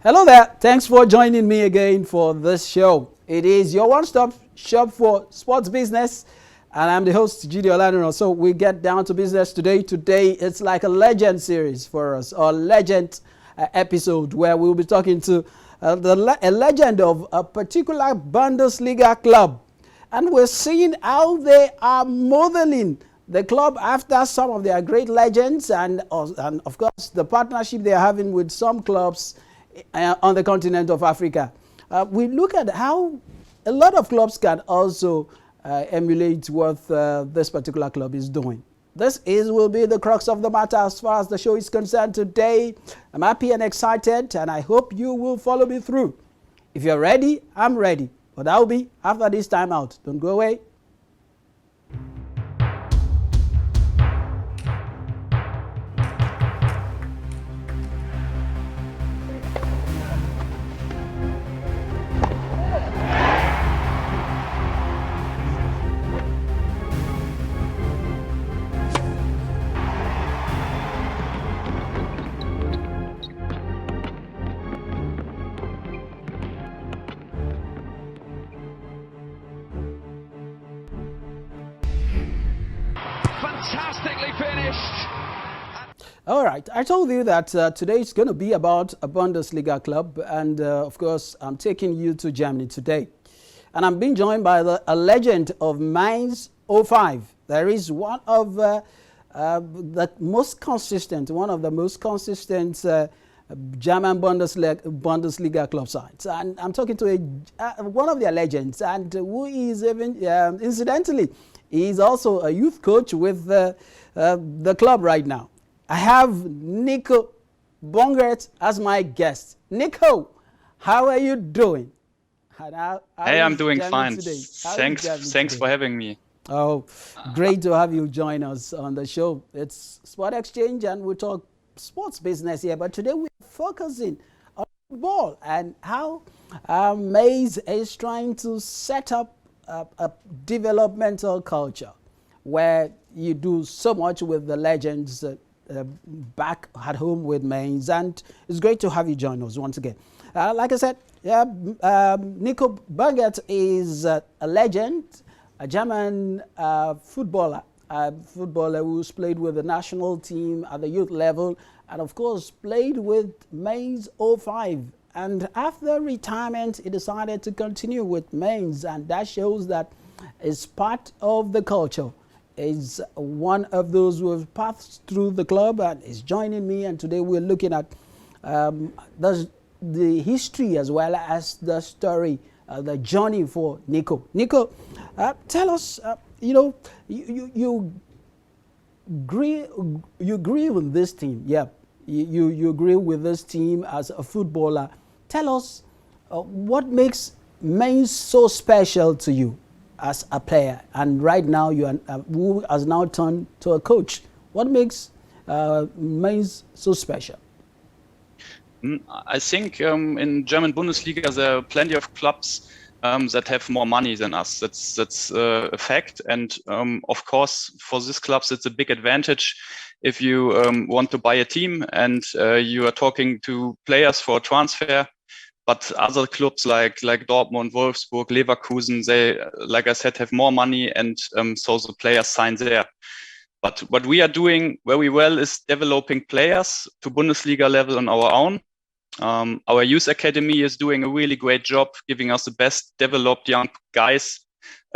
Hello there. Thanks for joining me again for this show. It is your one-stop shop for sports business, and I'm the host, Judy Oladino. So we get down to business today. Today, it's like a legend series for us, or legend episode, where we'll be talking to a legend of a particular Bundesliga club. And we're seeing how they are modeling the club after some of their great legends, and of course, the partnership they're having with some clubs on the continent of Africa. We look at how a lot of clubs can also emulate what this particular club is doing. Will be the crux of the matter as far as the show is concerned today. I'm happy and excited, and I hope you will follow me through. If you're ready, I'm ready. But I'll be after this time out. Don't go away. Fantastically finished. All right, I told you that today is going to be about a Bundesliga club, and of course, I'm taking you to Germany today. And I'm being joined by a legend of Mainz 05. There is one of the most consistent German Bundesliga club sides. And I'm talking to one of their legends, and who is even, incidentally, he's also a youth coach with the club right now. I have Nico Bongert as my guest. Nico, how are you doing? Hey, I'm doing fine. Thanks for having me. Oh, great to have you join us on the show. It's Sport Exchange, and we talk sports business here. But today we're focusing on football and how Mainz is trying to set up a developmental culture where you do so much with the legends back at home with Mainz, and it's great to have you join us once again. Like I said, Nico Bongert is a legend, a German footballer who's played with the national team at the youth level, and of course played with Mainz 05. And after retirement, he decided to continue with Mainz, and that shows that it's part of the culture. Is one of those who have passed through the club and is joining me, and today we're looking at the history as well as the story, the journey for Nico. Nico, tell us, you agree with this team. Yeah, you agree with this team as a footballer. Tell us what makes Mainz so special to you as a player, and right now you are who has now turned to a coach. What makes Mainz so special? I think in German Bundesliga there are plenty of clubs that have more money than us. That's a fact, and of course for these clubs it's a big advantage if you want to buy a team and you are talking to players for a transfer. But other clubs like Dortmund, Wolfsburg, Leverkusen, they, like I said, have more money, and so the players sign there. But what we are doing very well is developing players to Bundesliga level on our own. Our youth academy is doing a really great job, giving us the best developed young guys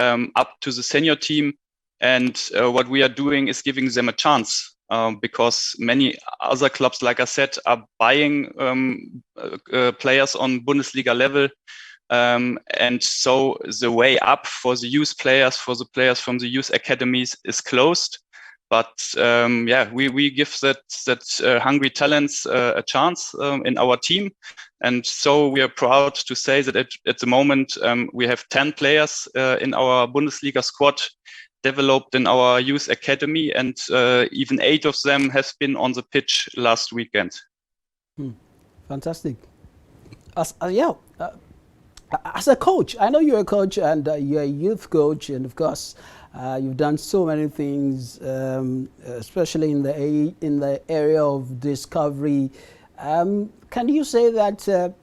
up to the senior team. And what we are doing is giving them a chance. Because many other clubs, like I said, are buying players on Bundesliga level. And so the way up for the youth players, for the players from the youth academies is closed. But we give that hungry talents a chance in our team. And so we are proud to say that at the moment we have 10 players in our Bundesliga squad developed in our youth academy, and even 8 of them have been on the pitch last weekend. Fantastic. As a coach, I know you're a coach, and you're a youth coach, and of course you've done so many things, especially in the area of discovery Can you say that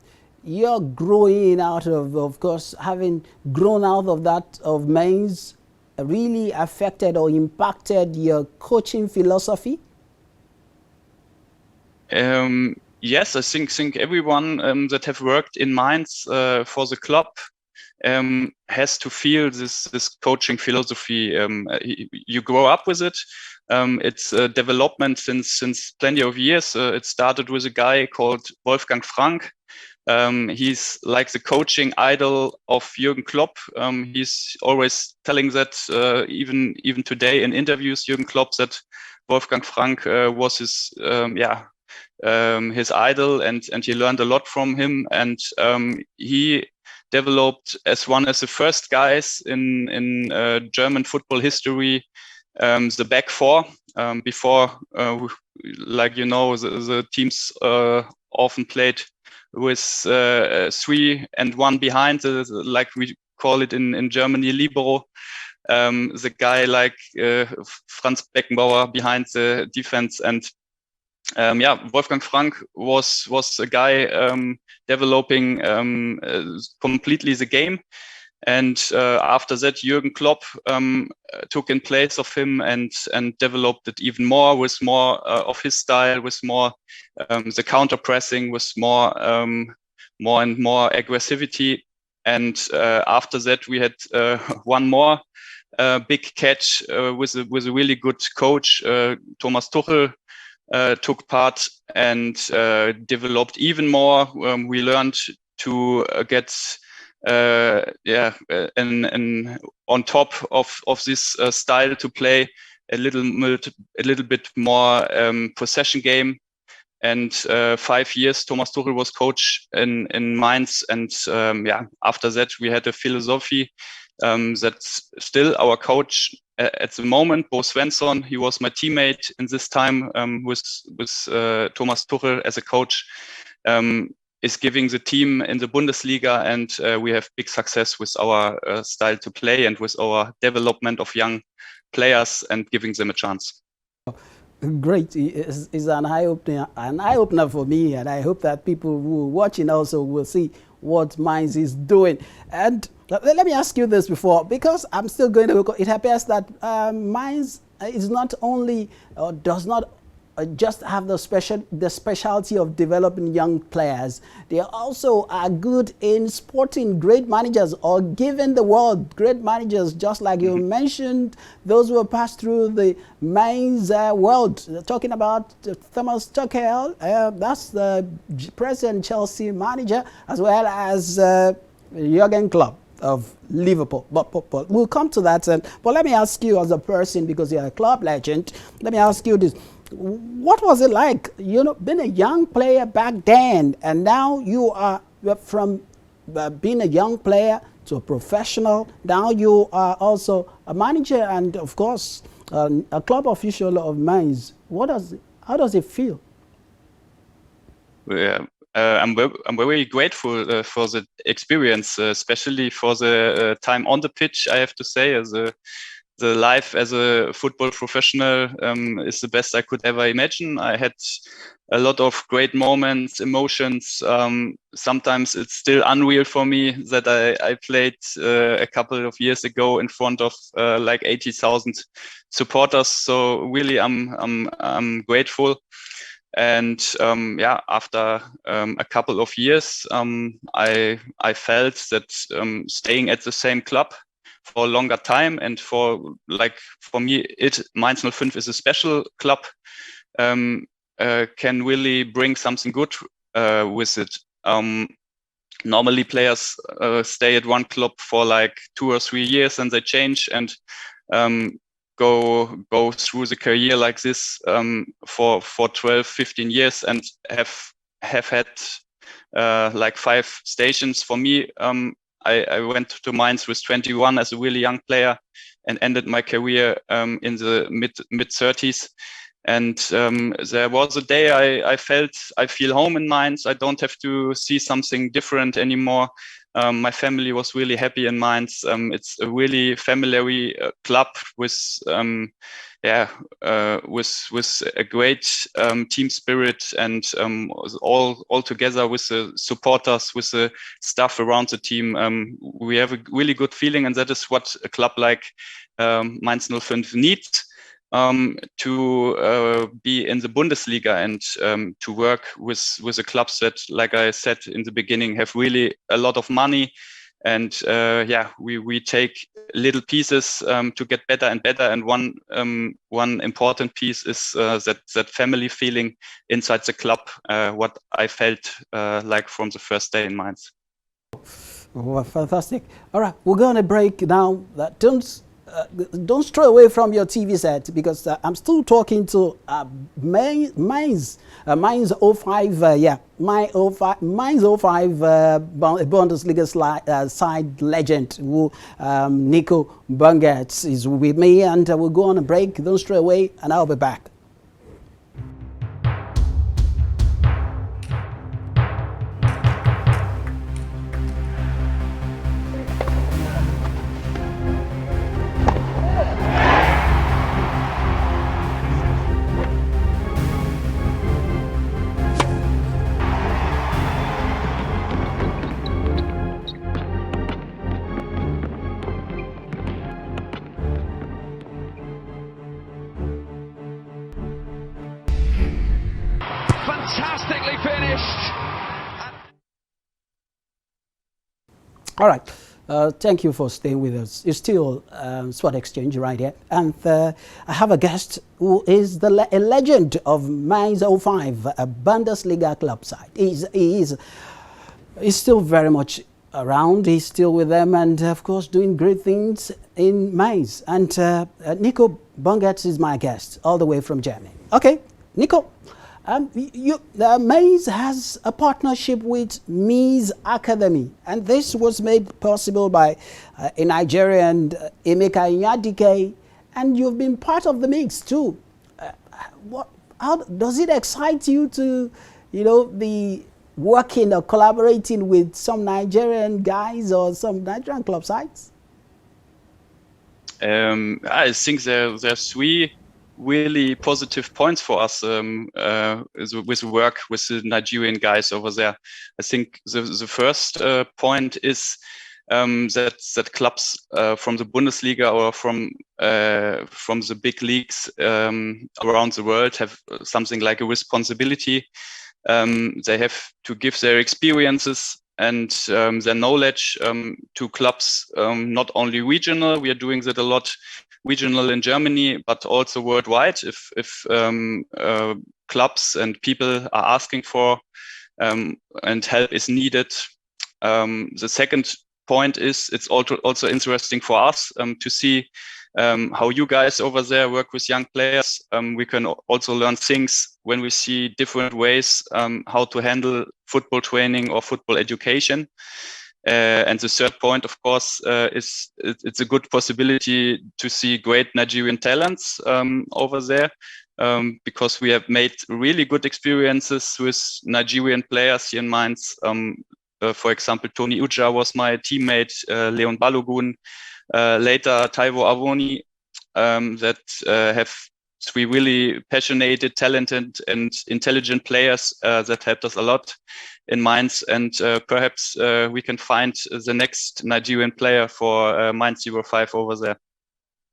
you're growing out of course, having grown out of that of Mainz, really affected or impacted your coaching philosophy? Yes, I think everyone that have worked in Mainz for the club has to feel this coaching philosophy. You grow up with it. It's a development since plenty of years. It started with a guy called Wolfgang Frank. He's like the coaching idol of Jürgen Klopp. He's always telling that even today in interviews, Jürgen Klopp, that Wolfgang Frank was his idol, and he learned a lot from him. And he developed as one of the first guys in German football history the back four. Before, like the teams often played with 3 and 1 behind, like we call it in Germany, libero. The guy like Franz Beckenbauer behind the defense. And Wolfgang Frank was a guy developing completely the game. And after that, Jürgen Klopp took in place of him and developed it even more, with more of his style, with more the counter pressing, with more and more aggressivity. And after that, we had one more big catch with a really good coach, Thomas Tuchel. Took part and developed even more. We learned to get and on top of this style to play a little bit more possession game. And 5 years Thomas Tuchel was coach in Mainz, and after that we had a philosophy that's still our coach at the moment, Bo Svensson. He was my teammate in this time with Thomas Tuchel as a coach. Is giving the team in the Bundesliga, and we have big success with our style to play and with our development of young players and giving them a chance. Great. It's an eye-opener for me, and I hope that people who are watching also will see what Mainz is doing. And let me ask you this before, because I'm still going to, it appears that Mainz is not only, or does not just have the specialty of developing young players. They also are good in sporting great managers, or giving the world great managers, just like you mentioned, those who have passed through the Mainz world. Talking about Thomas Tuchel, that's the present Chelsea manager, as well as Jürgen Klopp of Liverpool. But we'll come to that. But let me ask you, as a person, because you're a club legend, let me ask you this. What was it like, being a young player back then, and now you are from being a young player to a professional? Now you are also a manager and, of course, a club official of Mainz. How does it feel? Yeah, I'm very grateful for the experience, especially for the time on the pitch. I have to say, the life as a football professional is the best I could ever imagine. I had a lot of great moments, emotions. Sometimes it's still unreal for me that I played a couple of years ago in front of like 80,000 supporters. So really, I'm grateful. And after a couple of years, I felt that staying at the same club for a longer time, and for me, Mainz 05 is a special club, can really bring something good with it. Normally players stay at one club for like 2 or 3 years, and they change and go through the career like this for 12, 15 years, and have had like 5 stations. For me, I went to Mainz with 21 as a really young player, and ended my career in the mid 30s. And there was a day I feel home in Mainz. I don't have to see something different anymore. My family was really happy in Mainz. It's a really family club with with a great team spirit and all together with the supporters, with the staff around the team. We have a really good feeling, and that is what a club like Mainz 05 needs to be in the Bundesliga and to work with the clubs that, like I said in the beginning, have really a lot of money. And we take little pieces to get better and better. And one important piece is that family feeling inside the club, what I felt like from the first day in Mainz. Oh, fantastic. All right, we're going to break now. Don't stray away from your TV set, because I'm still talking to Mainz 05, Mainz 05 Bundesliga side legend, who Nico Bungert is with me, and we'll go on a break. Don't stray away, and I'll be back. Fantastically finished. All right. Thank you for staying with us. It's still Sport Exchange right here. And I have a guest who is a legend of Mainz 05, a Bundesliga club side. He's still very much around. He's still with them and, of course, doing great things in Mainz. And Nico Bungert is my guest, all the way from Germany. Okay, Nico. Mainz has a partnership with Mainz Academy, and this was made possible by a Nigerian, Emeka Nyadike, and you've been part of the mix too. How does it excite you to, be working or collaborating with some Nigerian guys or some Nigerian club sides? I think there's three really positive points for us with work with the Nigerian guys over there. I think the first point is that clubs from the Bundesliga or from the big leagues around the world have something like a responsibility. They have to give their experiences and their knowledge to clubs, not only regional. We are doing that a lot regional in Germany, but also worldwide. If clubs and people are asking for and help is needed. The second point is it's also interesting for us to see how you guys over there work with young players. We can also learn things when we see different ways how to handle football training or football education. And the third point, of course, is it's a good possibility to see great Nigerian talents over there, because we have made really good experiences with Nigerian players here in Mainz. For example, Tony Uja was my teammate, Leon Balogun, later Taiwo Avoni, that have three really passionate, talented and intelligent players that helped us a lot in Mainz, and perhaps we can find the next Nigerian player for Mainz 05 over there.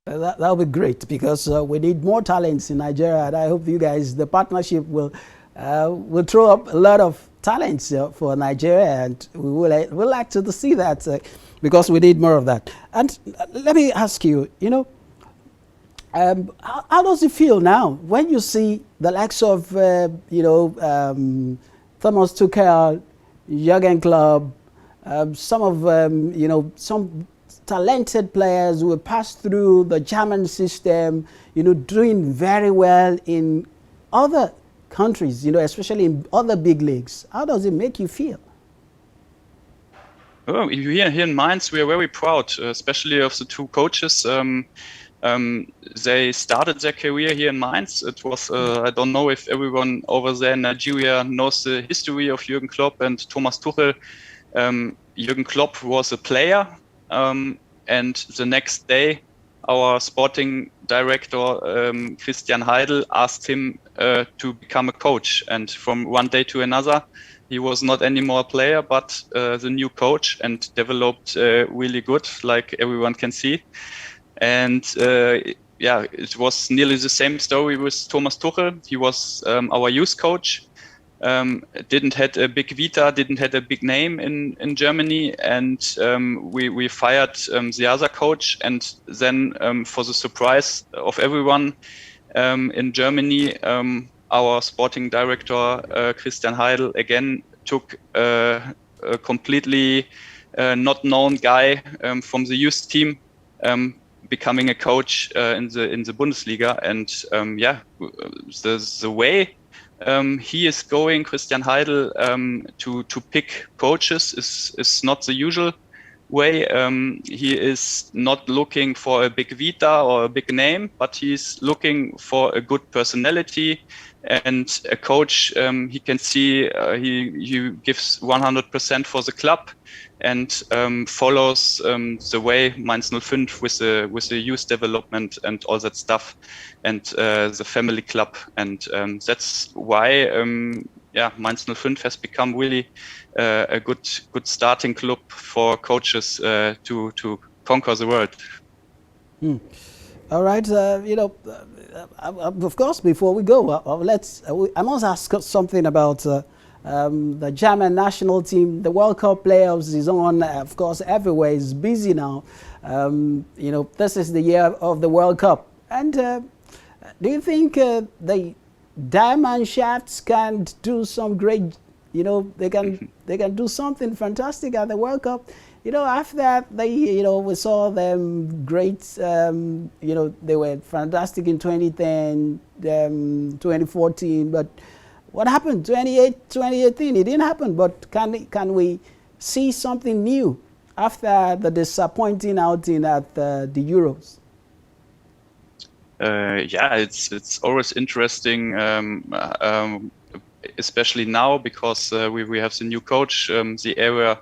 That would be great, because we need more talents in Nigeria, and I hope you guys, the partnership will throw up a lot of talents for Nigeria, and we'd like to see that because we need more of that. And let me ask you, how does it feel now when you see the likes of, Thomas Tuchel, Jurgen Klopp, some of, some talented players who have passed through the German system, doing very well in other countries, especially in other big leagues? How does it make you feel? Oh, here in Mainz, we are very proud, especially of the two coaches. They started their career here in Mainz. It was, I don't know if everyone over there in Nigeria knows the history of Jurgen Klopp and Thomas Tuchel. Jurgen Klopp was a player, and the next day our sporting director, Christian Heidel, asked him to become a coach. And from one day to another, he was not anymore a player, but the new coach, and developed really good, like everyone can see. And yeah, it was nearly the same story with Thomas Tuchel. He was our youth coach. Didn't had a big vita, didn't had a big name in Germany, and we fired the other coach, and then for the surprise of everyone in Germany, our sporting director Christian Heidel again took a completely not known guy from the youth team, becoming a coach in the Bundesliga, and yeah, the way he is going, Christian Heidel, to pick coaches is not the usual way. He is not looking for a big vita or a big name, but he's looking for a good personality and a coach. He can see he gives 100% for the club, and follows the way Mainz 05 with the youth development and all that stuff, and the family club, and that's why yeah, Mainz 05 has become really a good starting club for coaches to conquer the world. All right, of course, before we go, I must ask something about the German national team. The World Cup playoffs is on, of course, everywhere is busy now. This is the year of the World Cup. And do you think the Diamond Shafts can do some great, they can do something fantastic at the World Cup? After that, we saw them great, they were fantastic in 2010, 2014, but what happened? 2018, it didn't happen, but can we see something new after the disappointing outing at the Euros? Yeah, it's always interesting, especially now, because we have the new coach. The era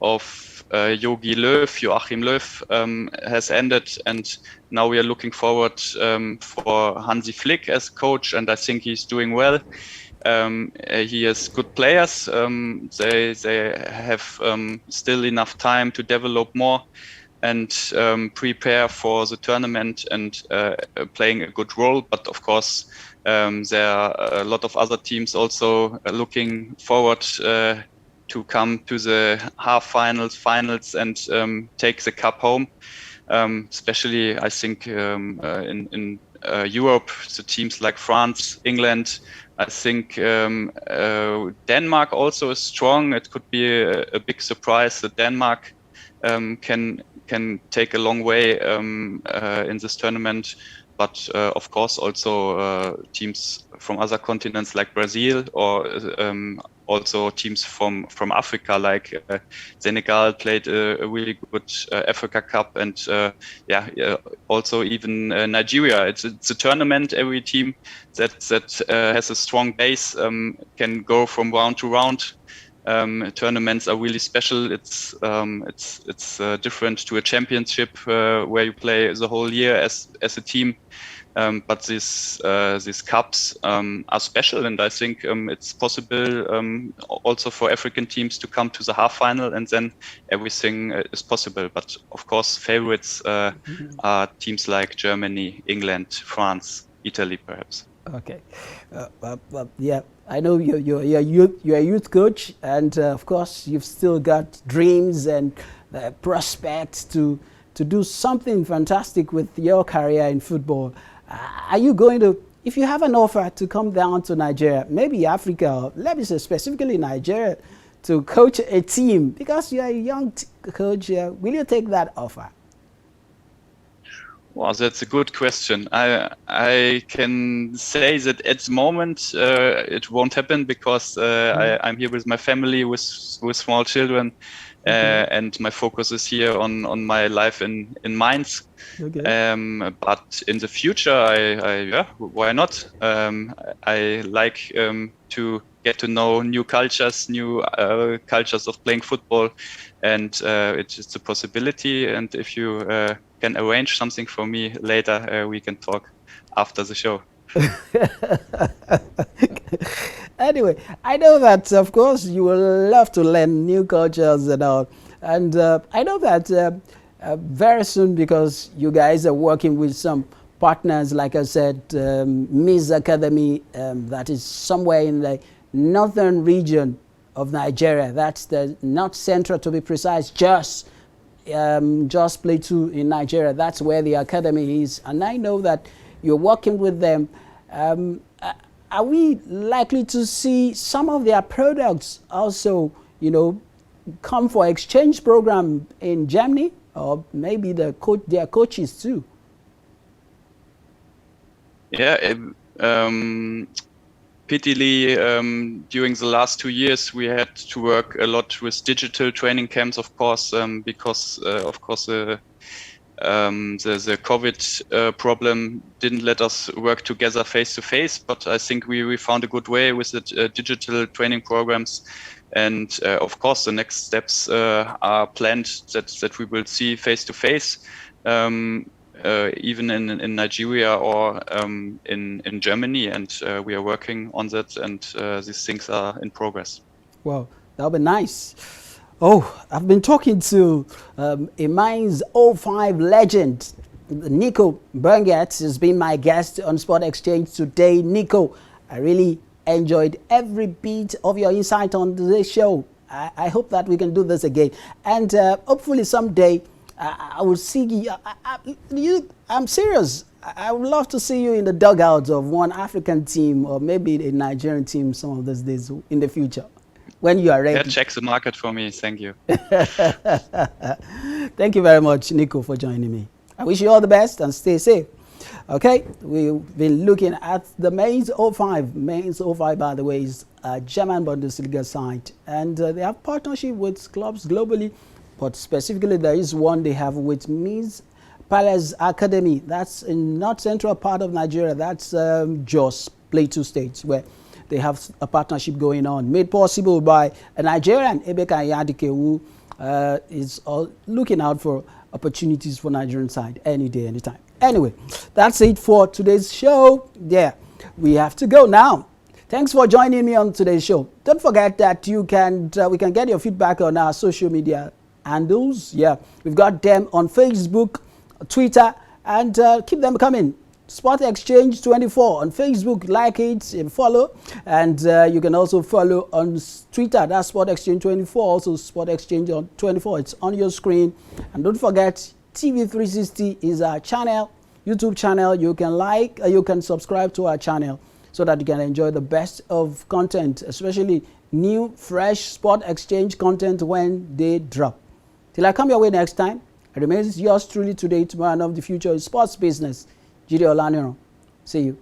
of Joachim Löw has ended, and now we are looking forward for Hansi Flick as coach, and I think he's doing well. He has good players. They have still enough time to develop more and prepare for the tournament and playing a good role. But of course, there are a lot of other teams also looking forward to come to the finals, and take the cup home. Especially, I think in Europe, the teams like France, England. I think Denmark also is strong. It could be a big surprise that Denmark can take a long way in this tournament. But of course, also teams from other continents like Brazil, or also teams from Africa, like Senegal played a really good Africa Cup, and also even Nigeria. It's a tournament. Every team that has a strong base can go from round to round. Tournaments are really special. It's different to a championship where you play the whole year as a team. But these cups are special, and I think it's possible also for African teams to come to the half final, and then everything is possible. But of course, favorites are teams like Germany, England, France, Italy, perhaps. Okay, yeah, I know you're a youth coach, and of course you've still got dreams and prospects to do something fantastic with your career in football. Are you going to, if you have an offer to come down to Nigeria, maybe Africa, or let me say specifically Nigeria, to coach a team, because you're a young coach, will you take that offer? Well, that's a good question. I can say that at the moment it won't happen, because I'm here with my family, with small children, and my focus is here on my life in Mainz. Okay. But in the future, yeah, why not? I like to get to know new cultures, new cultures of playing football, and it's a possibility. And if you can arrange something for me later, we can talk after the show. Anyway, I know that, of course, you will love to learn new cultures and all. And I know that very soon, because you guys are working with some partners, like I said, Miss Academy, that is somewhere in the northern region of Nigeria. That's the North Central, to be precise, just Plateau in Nigeria. That's where the academy is. And I know that you're working with them. Are we likely to see some of their products also, come for exchange program in Germany, or maybe their coaches too? Yeah, pitifully, during the last 2 years, we had to work a lot with digital training camps, of course, because of course the COVID problem didn't let us work together face to face. But I think we found a good way with the digital training programs. And of course, the next steps are planned that we will see face to face, even in Nigeria or in Germany. And we are working on that, and these things are in progress. Wow, that'll be nice. Oh, I've been talking to a Mainz 05 legend, Nico Berget has been my guest on Sport Exchange today. Nico, I really enjoyed every bit of your insight on this show. I hope that we can do this again. And hopefully someday I will see you. I'm serious. I would love to see you in the dugout of one African team, or maybe a Nigerian team some of those days in the future, when you are ready. Yeah, check the market for me. Thank you. Thank you very much, Nico, for joining me. I wish you all the best and stay safe. Okay, we've been looking at the Mainz 05. Mainz 05, by the way, is a German Bundesliga side, and they have partnership with clubs globally, but specifically there is one they have with Mainz Palace Academy. That's in North Central part of Nigeria. That's Jos Plateau State, where they have a partnership going on, made possible by a Nigerian, Ebeka Yadike, who is looking out for opportunities for Nigerian side any day, anytime. Anyway, that's it for today's show. Yeah, we have to go now. Thanks for joining me on today's show. Don't forget that we can get your feedback on our social media handles. Yeah, we've got them on Facebook, Twitter, and keep them coming. Sport Exchange 24 on Facebook, like it and follow, and you can also follow on Twitter. That's Sport Exchange 24, also Sport Exchange on 24. It's on your screen. And don't forget, TV360 is our channel, YouTube channel. You can subscribe to our channel so that you can enjoy the best of content, especially new, fresh Sport Exchange content when they drop. Till I come your way next time, it remains yours truly today, tomorrow, and of the future is sports business. Jide Olaniran. See you.